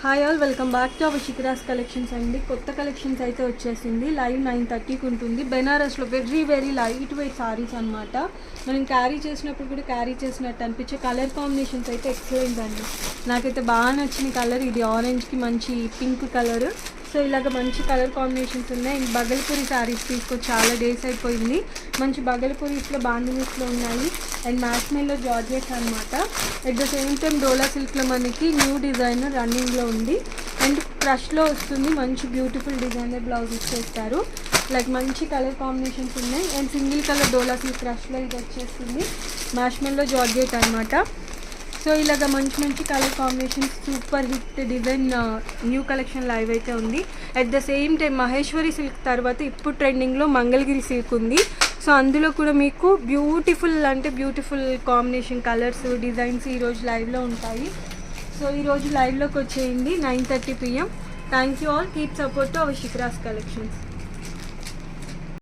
Hi all, welcome back to our Shikharas collections అండి. కొత్త collections అయితే వచ్చేసింది. లైవ్ 9:30కి ఉంటుంది. బెనారస్లో వెరీ లైట్ వెయిట్ సారీస్ అనమాట. మనం క్యారీ చేసినప్పుడు కూడా క్యారీ చేసినట్టు అనిపించే కలర్ కాంబినేషన్స్ అయితే ఎక్సలెంట్ అండి. నాకైతే బాగా నచ్చిన కలర్ ఇది. ఆరెంజ్కి మంచి పింక్ కలర్. సో ఇలాగ మంచి కలర్ కాంబినేషన్స్ ఉన్నాయి. అండ్ బగల్పూరి శారీస్ తీసుకొచ్చి చాలా డేస్ అయిపోయింది. మంచి బగల్పూరీస్లో బాండినీస్లో ఉన్నాయి. అండ్ మ్యాట్మెల్లో జార్జెట్స్ అనమాట. అట్ ద సేమ్ టైం డోలా సిల్క్లో మనకి న్యూ డిజైన్ రన్నింగ్లో ఉంది. అండ్ క్రష్లో వస్తుంది. మంచి బ్యూటిఫుల్ డిజైనర్ బ్లౌజ్ ఇచ్చేస్తారు. లైక్ మంచి కలర్ కాంబినేషన్స్ ఉన్నాయి. And single colour Dola silk క్రష్లో ఇది వచ్చేస్తుంది. మ్యాట్మెల్లో జార్జెట్ అనమాట. సో ఇలాగ మంచి colour combinations, super hit design new collection live అయితే ఉంది. At the same time Maheshwari silk తర్వాత ఇప్పుడు ట్రెండింగ్లో మంగళగిరి సిల్క్ ఉంది. సో అందులో కూడా మీకు బ్యూటిఫుల్ కాంబినేషన్ కలర్స్, డిజైన్స్ ఈరోజు లైవ్లో ఉంటాయి. సో ఈరోజు లైవ్లోకి వచ్చేయండి 9:30 PM. Thank you all. Keep support to our Shikharas collections.